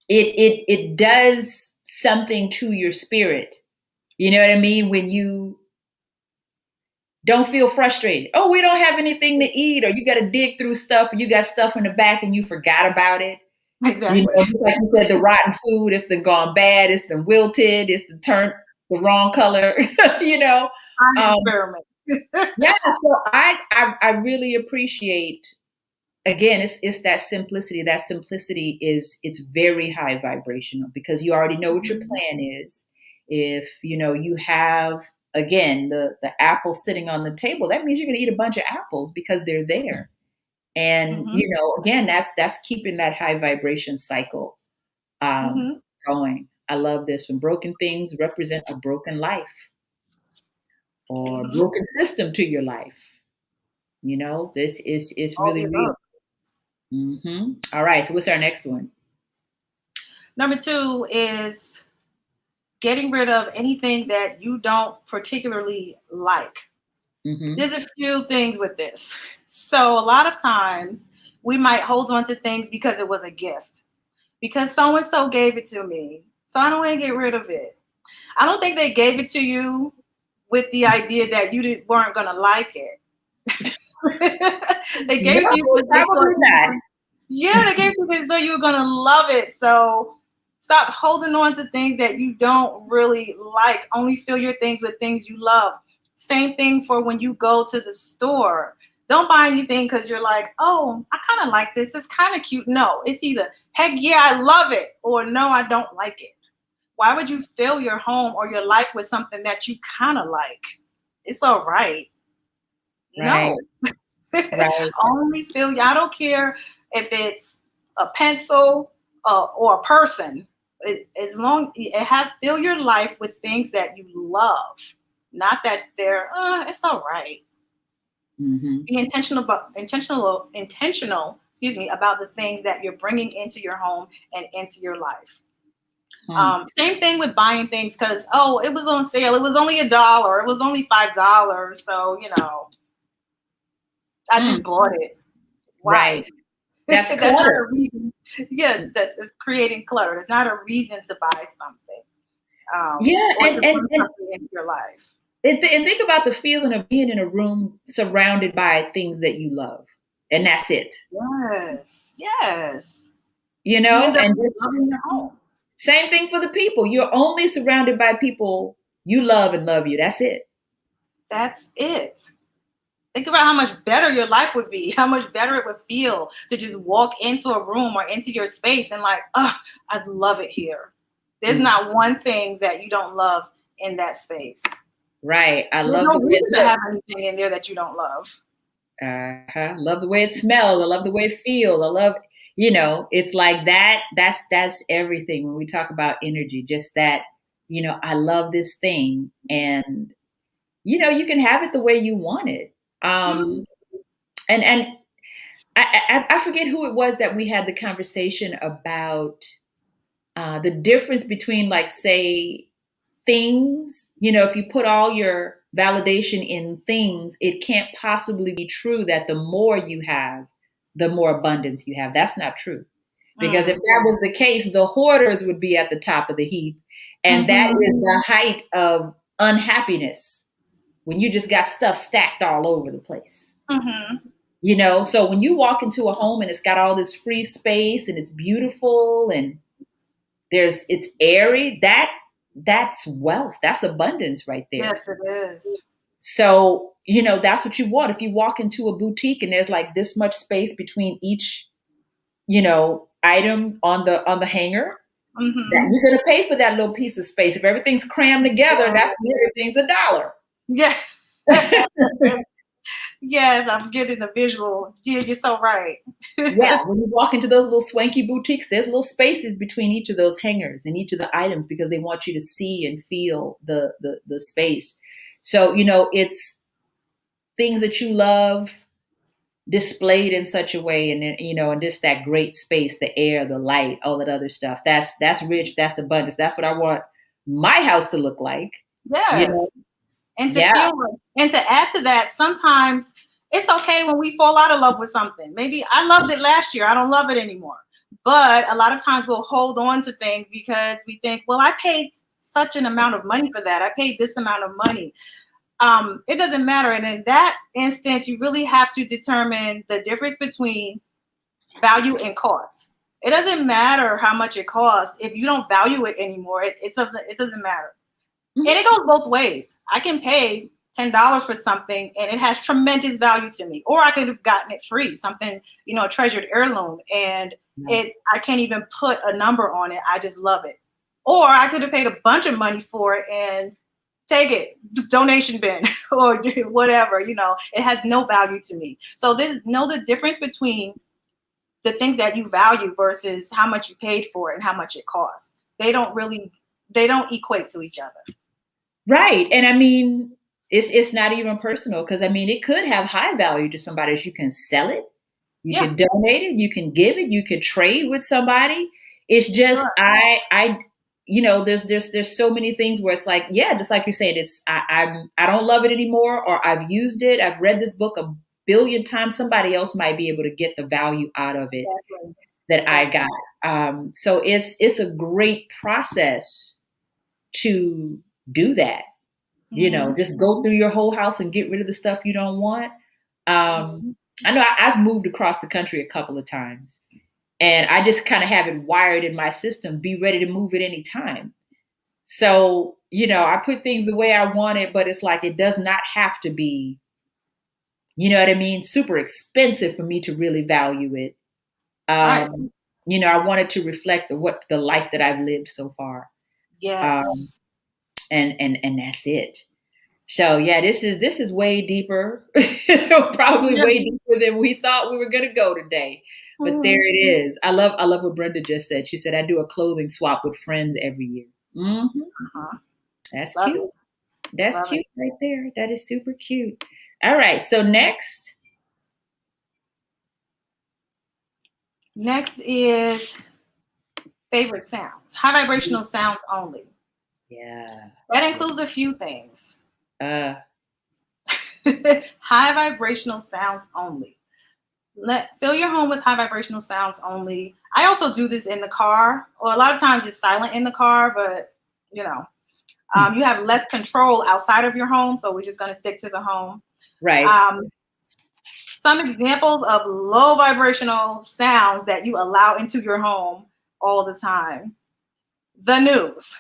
Speaker 1: it does something to your spirit. You know what I mean? When you don't feel frustrated. Oh, we don't have anything to eat, or you got to dig through stuff, or you got stuff in the back and you forgot about it. You
Speaker 2: Exactly.
Speaker 1: know, just like you said, the rotten food, it's the gone bad, it's the wilted, it's the turned the wrong color, you know.
Speaker 2: Experiment.
Speaker 1: Yeah, so I really appreciate again, it's that simplicity. That simplicity is it's very high vibrational because you already know what your plan is. If you know you have again the apple sitting on the table, that means you're gonna eat a bunch of apples because they're there. And you know, again, that's keeping that high vibration cycle going. I love this one. Broken things represent a broken life or
Speaker 2: Hmm.
Speaker 1: broken system to your life. This is
Speaker 2: All the
Speaker 1: really real.
Speaker 2: above.
Speaker 1: All right. So what's our next one?
Speaker 2: Number two is getting rid of anything that you don't particularly like.
Speaker 1: Mm-hmm.
Speaker 2: There's a few things with this. So a lot of times we might hold on to things because it was a gift, because so and so gave it to me. So I don't want to get rid of it. I don't think they gave it to you with the idea that weren't going to like it. They gave it to you
Speaker 1: No,
Speaker 2: because they thought
Speaker 1: probably
Speaker 2: you
Speaker 1: not.
Speaker 2: were, yeah, they gave it to you because they thought you were going to love it. So stop holding on to things that you don't really like. Only fill your things with things you love. Same thing for when you go to the store. Don't buy anything because you're like, oh, I kind of like this. It's kind of cute. No, it's either, heck yeah, I love it, or no, I don't like it. Why would you fill your home or your life with something that you kind of like? It's all right.
Speaker 1: Right.
Speaker 2: No.
Speaker 1: Right.
Speaker 2: Only fill. I don't care if it's a pencil or a person. As long it has, fill your life with things that you love, not that they're. It's all right.
Speaker 1: Mm-hmm.
Speaker 2: Be intentional. Excuse me, about the things that you're bringing into your home and into your life.
Speaker 1: Hmm.
Speaker 2: Same thing with buying things because, oh, it was on sale. It was only $1. It was only $5. So, I
Speaker 1: Hmm.
Speaker 2: just bought it. Why?
Speaker 1: Right. That's
Speaker 2: That's not
Speaker 1: clutter.
Speaker 2: a reason. Yeah, it's creating clutter. It's not a reason to buy something
Speaker 1: Yeah,
Speaker 2: or to
Speaker 1: and and
Speaker 2: bring
Speaker 1: and
Speaker 2: something into your life.
Speaker 1: and think about the feeling of being in a room surrounded by things that you love, and that's it.
Speaker 2: Yes, yes. You
Speaker 1: You
Speaker 2: end up
Speaker 1: and
Speaker 2: loving
Speaker 1: just
Speaker 2: your home.
Speaker 1: same thing for the people. You're only surrounded by people you love and love you. That's it.
Speaker 2: That's it. Think about how much better your life would be, how much better it would feel to just walk into a room or into your space and like, oh, I love it here. There's
Speaker 1: Mm,
Speaker 2: not one thing that you don't love in that space.
Speaker 1: right. I
Speaker 2: There's
Speaker 1: love
Speaker 2: no
Speaker 1: the way it
Speaker 2: reason to
Speaker 1: looks.
Speaker 2: have anything in there that you don't love.
Speaker 1: Love the way it smells. I love the way it feels. I love, it's like that. That's everything when we talk about energy. Just that, I love this thing, and you can have it the way you want it.
Speaker 2: Mhm.
Speaker 1: And I forget who it was that we had the conversation about the difference between, like, say, things. If you put all your validation in things, it can't possibly be true that the more you have, the more abundance you have. That's not true. Because if
Speaker 2: Mm.
Speaker 1: that was the case, the hoarders would be at the top of the heap. And that
Speaker 2: Mhm.
Speaker 1: is the height of unhappiness when you just got stuff stacked all over the place.
Speaker 2: Mhm.
Speaker 1: So when you walk into a home and it's got all this free space and it's beautiful and it's airy, that's wealth. That's abundance right there.
Speaker 2: Yes, it is.
Speaker 1: So, that's what you want. If you walk into a boutique and there's like this much space between each, item on the hanger, that
Speaker 2: Mhm.
Speaker 1: you're gonna pay for that little piece of space. If everything's crammed together,
Speaker 2: Yeah.
Speaker 1: that's when everything's $1.
Speaker 2: Yeah. Yes, I'm getting the visual. Yeah, you're so right.
Speaker 1: Yeah, when you walk into those little swanky boutiques, there's little spaces between each of those hangers and each of the items because they want you to see and feel the space. So, it's things that you love displayed in such a way, and then, and just that great space, the air, the light, all that other stuff. That's rich, that's abundance. That's what I want my house to look like. You know,
Speaker 2: Yes. And to
Speaker 1: yeah.
Speaker 2: feel and to add to that, sometimes it's okay when we fall out of love with something. Maybe I loved it last year, I don't love it anymore. But a lot of times we'll hold on to things because we think, well, I paid such an amount of money for that. I paid this amount of money. It doesn't matter. And in that instance, you really have to determine the difference between value and cost. It doesn't matter how much it costs if you don't value it anymore. It doesn't matter. And
Speaker 1: Mhm.
Speaker 2: it goes both ways. I can pay $10 for something and it has tremendous value to me, or I could have gotten it free, something, a treasured heirloom, and
Speaker 1: Right.
Speaker 2: I can't even put a number on it. I just love it. Or I could have paid a bunch of money for it and take it, donation bin, or whatever. It has no value to me. So know the difference between the things that you value versus how much you paid for it and how much it costs. they don't really, they don't equate to each other.
Speaker 1: Right. And I mean, it's not even personal because I mean, it could have high value to somebody. You can sell it, you
Speaker 2: Yeah,
Speaker 1: can donate it, you can give it, you can trade with somebody. It's just
Speaker 2: sure.
Speaker 1: there's so many things where it's like, yeah, just like you said, I don't love it anymore, or I've used it, I've read this book a billion times. Somebody else might be able to get the value out of it
Speaker 2: Exactly.
Speaker 1: that I
Speaker 2: Exactly.
Speaker 1: got. So it's a great process to do that.
Speaker 2: Mm-hmm.
Speaker 1: Just go through your whole house and get rid of the stuff you don't want. Um,
Speaker 2: Mm-hmm.
Speaker 1: I know I've moved across the country a couple of times, and I just kind of have it wired in my system, be ready to move at any time. So, I put things the way I want it, but it's like it does not have to be, you know what I mean, super expensive for me to really value it.
Speaker 2: Right.
Speaker 1: Um, I want it to reflect the life that I've lived so far. Um,
Speaker 2: Yes.
Speaker 1: and that's it. So yeah, this is way deeper, probably
Speaker 2: Yeah.
Speaker 1: way deeper than we thought we were gonna go today. But there
Speaker 2: Mm-hmm.
Speaker 1: it is. I love what Brenda just said. She said I do a clothing swap with friends every year.
Speaker 2: Uh-huh.
Speaker 1: That's
Speaker 2: Love
Speaker 1: cute.
Speaker 2: it.
Speaker 1: That's
Speaker 2: Love it.
Speaker 1: cute right there. That is super cute. All right. So next,
Speaker 2: Next is favorite sounds. High vibrational sounds only.
Speaker 1: yeah,
Speaker 2: That
Speaker 1: yeah.
Speaker 2: includes a few things.
Speaker 1: Uh,
Speaker 2: High vibrational sounds only. Fill your home with high vibrational sounds only. I also do this in the car, or a lot of times it's silent in the car, but you know,
Speaker 1: hmm,
Speaker 2: you have less control outside of your home. So we're just going to stick to the home.
Speaker 1: right.
Speaker 2: Um, some examples of low vibrational sounds that you allow into your home all the time: the news,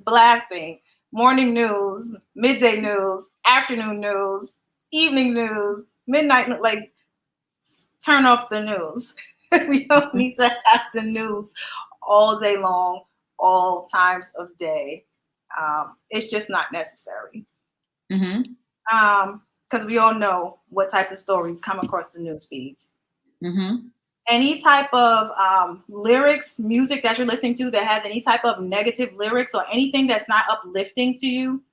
Speaker 2: blasting, morning news, midday news, afternoon news, evening news, midnight, like turn off the news. We don't need to have the news all day long, all times of day. It's just not necessary.
Speaker 1: Mm-hmm.
Speaker 2: Because we all know what types of stories come across the news feeds.
Speaker 1: Mm-hmm.
Speaker 2: Any type of lyrics, music that you're listening to that has any type of negative lyrics or anything that's not uplifting to you,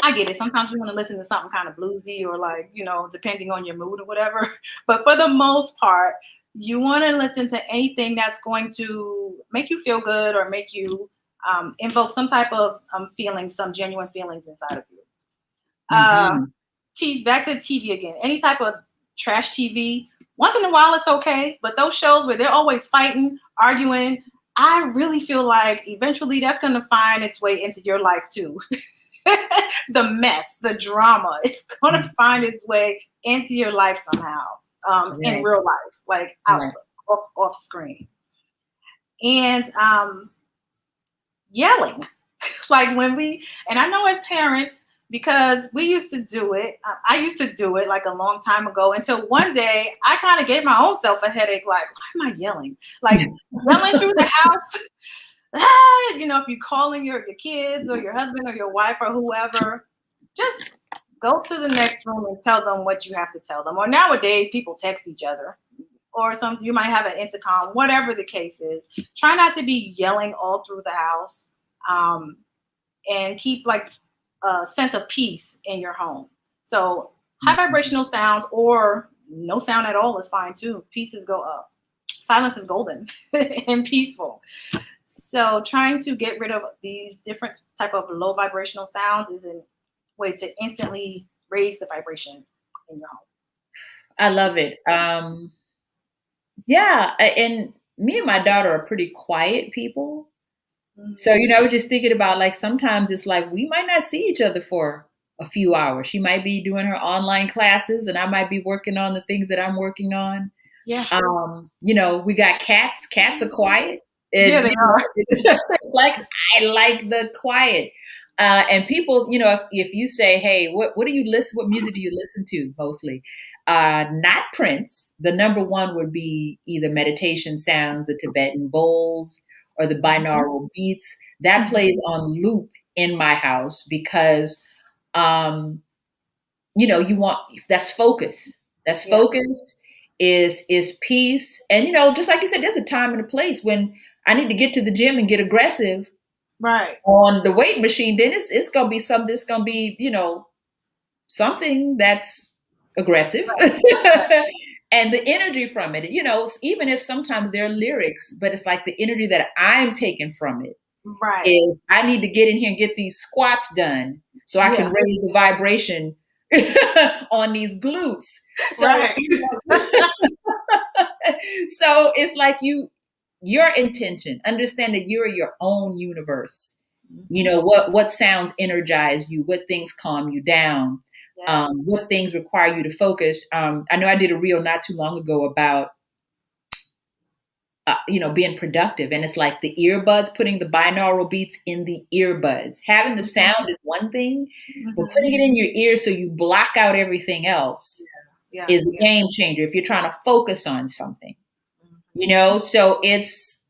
Speaker 2: I get it. Sometimes you want to listen to something kind of bluesy or like, depending on your mood or whatever. But for the most part, you want to listen to anything that's going to make you feel good or make you invoke some type of feelings, some genuine feelings inside of you.
Speaker 1: Mm-hmm.
Speaker 2: Back to TV again. Any type of trash TV, once in a while it's okay, but those shows where they're always fighting, arguing, I really feel like eventually that's going to find its way into your life too. The mess, the drama, it's going to find its way into your life somehow, in
Speaker 1: Right.
Speaker 2: real life, like
Speaker 1: Right.
Speaker 2: outside, off screen. And yelling. Like when and I know as parents, because we used to do it, I used to do it like a long time ago until one day I kind of gave my own self a headache. Like, why am I yelling? Like yelling through the house. If you're calling your kids or your husband or your wife or whoever, just go to the next room and tell them what you have to tell them. Or nowadays, people text each other, or you might have an intercom, whatever the case is. Try not to be yelling all through the house, um, and keep like a sense of peace in your home. So high vibrational sounds or no sound at all is fine too. Pieces go up. Silence is golden and peaceful. So trying to get rid of these different type of low vibrational sounds is a way to instantly raise the vibration in your home.
Speaker 1: I love it. Yeah, and me and my daughter are pretty quiet people. So,
Speaker 2: Mm-hmm.
Speaker 1: I was just thinking about like sometimes it's like we might not see each other for a few hours. She might be doing her online classes and I might be working on the things that I'm working on.
Speaker 2: Yeah.
Speaker 1: We got cats. Cats are quiet.
Speaker 2: Yeah,
Speaker 1: And
Speaker 2: they are.
Speaker 1: like I like the quiet. And people, if you say, "Hey, what do you listen? What music do you listen to mostly?" Not Prince. The number one would be either meditation sounds, the Tibetan bowls, or the
Speaker 2: Mhm.
Speaker 1: binaural beats. That
Speaker 2: Mhm.
Speaker 1: plays on loop in my house because, um, you want that's focus. That's
Speaker 2: Yeah.
Speaker 1: focus is peace, and just like you said, there's a time and a place when I need to get to the gym and get aggressive
Speaker 2: Right.
Speaker 1: on the weight machine, then it's gonna be something. It's gonna be, something that's aggressive,
Speaker 2: Right. Right.
Speaker 1: and the energy from it. Even if sometimes there are lyrics, but it's like the energy that I'm taking from it
Speaker 2: Right.
Speaker 1: is I need to get in here and get these squats done so I can
Speaker 2: Yeah.
Speaker 1: raise the vibration on these glutes. So,
Speaker 2: Right.
Speaker 1: so it's like your intention, understand that you're your own universe.
Speaker 2: Mhm.
Speaker 1: What sounds energize you, what things calm you down,
Speaker 2: Yes.
Speaker 1: what things require you to focus. I know I did a reel not too long ago about being productive, and it's like the earbuds, putting the binaural beats in the earbuds. Having the
Speaker 2: Mhm.
Speaker 1: sound is one thing, but
Speaker 2: Mhm.
Speaker 1: putting it in your ears so you block out everything else
Speaker 2: Yeah.
Speaker 1: is a
Speaker 2: Yeah.
Speaker 1: game changer if you're trying to focus on something.
Speaker 2: Mhm.
Speaker 1: So it's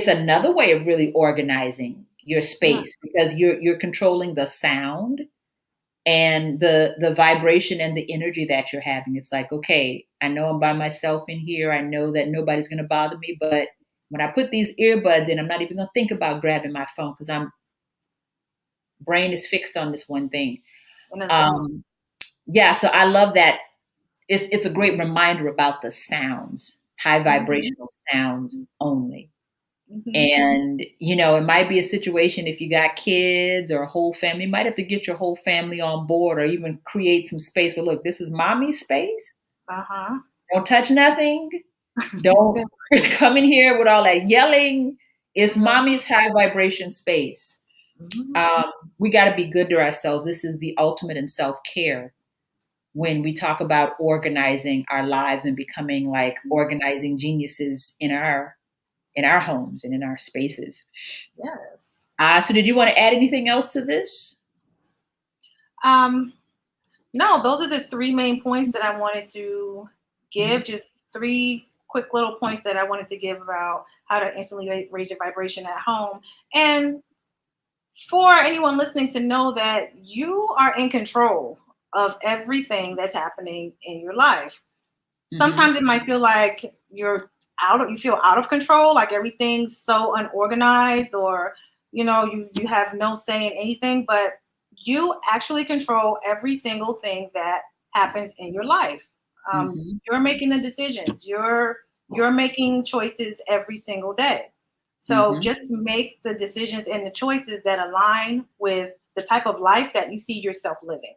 Speaker 1: another way of really organizing your
Speaker 2: Yeah.
Speaker 1: space, because you're controlling the sound and the vibration and the energy that you're having. It's like, okay, I know I'm by myself in here. I know that nobody's going to bother me, but when I put these earbuds in, I'm not even going to think about grabbing my phone because I'm brain is fixed on this one thing.
Speaker 2: In a zone.
Speaker 1: um yeah, so I love that. It's a great reminder about the sounds, high
Speaker 2: Mhm.
Speaker 1: vibrational sounds only.
Speaker 2: Mhm.
Speaker 1: And, it might be a situation if you got kids or a whole family, you might have to get your whole family on board or even create some space where, look, this is mommy's space.
Speaker 2: Uh-huh.
Speaker 1: Don't touch nothing. Don't come in here with all that yelling. It's
Speaker 2: Uh-huh.
Speaker 1: mommy's high vibration space.
Speaker 2: Mhm.
Speaker 1: Um, we got to be good to ourselves. This is the ultimate in self care when we talk about organizing our lives and becoming like organizing geniuses in our homes and in our spaces.
Speaker 2: Yes.
Speaker 1: So did you want to add anything else to this?
Speaker 2: Um, no, those are the three main points that I wanted to
Speaker 1: Mhm.
Speaker 2: give. Just three quick little points that I wanted to give about how to instantly raise your vibration at home. And for anyone listening to know that you are in control of everything that's happening in your life.
Speaker 1: Mhm.
Speaker 2: Sometimes it might feel like you feel out of control, like everything's so unorganized, or you have no say in anything, but you actually control every single thing that happens in your life.
Speaker 1: Mhm.
Speaker 2: You're making the decisions. You're making choices every single day. So
Speaker 1: Mhm.
Speaker 2: just make the decisions and the choices that align with the type of life that you see yourself living.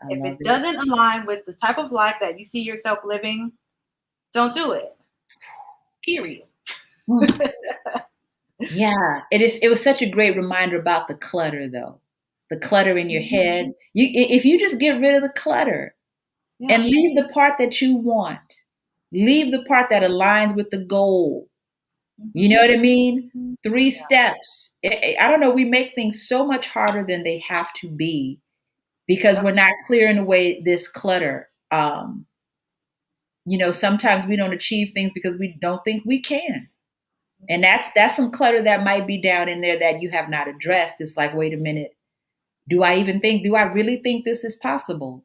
Speaker 1: I
Speaker 2: If
Speaker 1: love
Speaker 2: it
Speaker 1: it.
Speaker 2: doesn't align with the type of life that you see yourself living, don't do it. Period.
Speaker 1: Mm. Yeah, it was such a great reminder about the clutter, though. The clutter in your
Speaker 2: Mhm.
Speaker 1: head. If you just get rid of the clutter and
Speaker 2: Yeah.
Speaker 1: leave the part that you want, leave the part that aligns with the goal. You know
Speaker 2: Mhm.
Speaker 1: what I mean? Three
Speaker 2: Yeah.
Speaker 1: steps. I don't know. We make things so much harder than they have to be because
Speaker 2: Yep.
Speaker 1: we're not clearing away this clutter. Sometimes we don't achieve things because we don't think we can. And that's some clutter that might be down in there that you have not addressed. It's like, wait a minute, do I really think this is possible?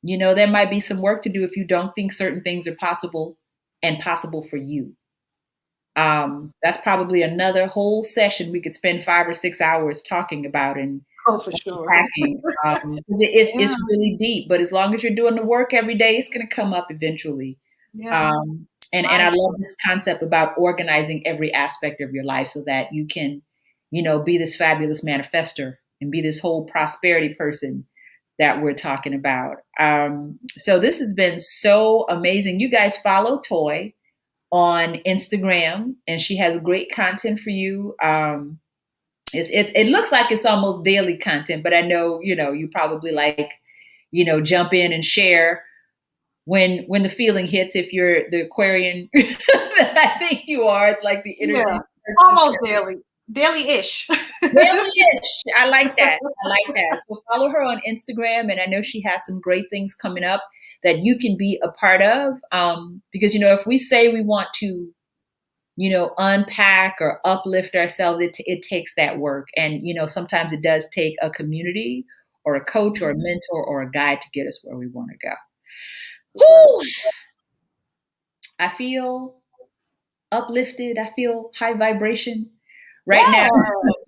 Speaker 1: There might be some work to do if you don't think certain things are possible and possible for you. That's probably another whole session we could spend 5 or 6 hours talking about and
Speaker 2: Oh, for sure.
Speaker 1: unpacking. 'Cause it's
Speaker 2: Yeah.
Speaker 1: really deep, but as long as you're doing the work every day, it's going to come up eventually.
Speaker 2: Yeah.
Speaker 1: And I
Speaker 2: Mindful.
Speaker 1: love this concept about organizing every aspect of your life so that you can, be this fabulous manifester and be this whole prosperity person that we're talking about. So this has been so amazing. You guys follow Toy on Instagram, and she has great content for you. It looks like it's almost daily content, but I know you probably like jump in and share when the feeling hits. If you're the Aquarian that I think you are, it's like the energy
Speaker 2: Yeah.
Speaker 1: starts to
Speaker 2: Almost daily. Daily-ish.
Speaker 1: daily-ish. I like that. I like that. So follow her on Instagram, and I know she has some great things coming up that you can be a part of. Because if we say we want to unpack or uplift ourselves, it takes that work. And, sometimes it does take a community or a coach or a
Speaker 2: Mhm.
Speaker 1: mentor or a guide to get us where we want to go.
Speaker 2: It does.
Speaker 1: Whew, I feel uplifted. I feel high vibration right now.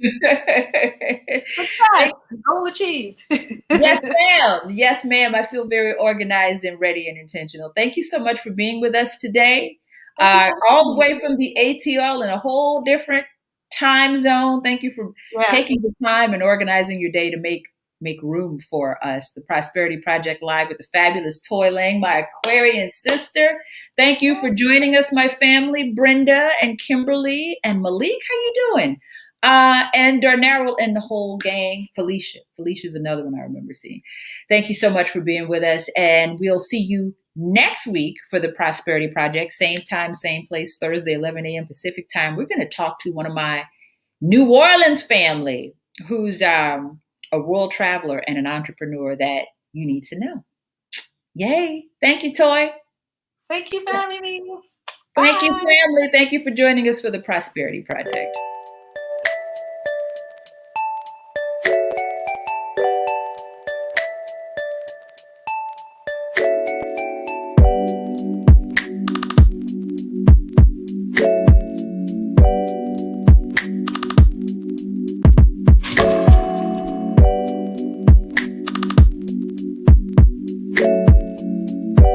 Speaker 2: Yes. Success.
Speaker 1: Thank-
Speaker 2: Goal achieved.
Speaker 1: yes, ma'am. Yes, ma'am. I feel very organized and ready and intentional. Thank you so much for being with us today.
Speaker 2: Thank you for
Speaker 1: All
Speaker 2: having
Speaker 1: the
Speaker 2: me.
Speaker 1: way from the ATL in a whole different time zone. Thank you for
Speaker 2: Yeah.
Speaker 1: taking the time and organizing your day to make room for us. The Prosperity Project Live with the fabulous Toy Laing, my Aquarian sister. Thank you for joining us, my family, Brenda and Kimberly and Malik. How you doing? And Darnell and the whole gang. Felicia. Felicia's another one I remember seeing. Thank you so much for being with us. And we'll see you next week for the Prosperity Project. Same time, same place, Thursday, 11 a.m. Pacific time. We're going to talk to one of my New Orleans family who's a world traveler and an entrepreneur that you need to know. Yay. Thank you, Toy.
Speaker 2: Thank you for having me.
Speaker 1: Thank you,
Speaker 2: Bye.
Speaker 1: family. Thank you for joining us for the Prosperity Project.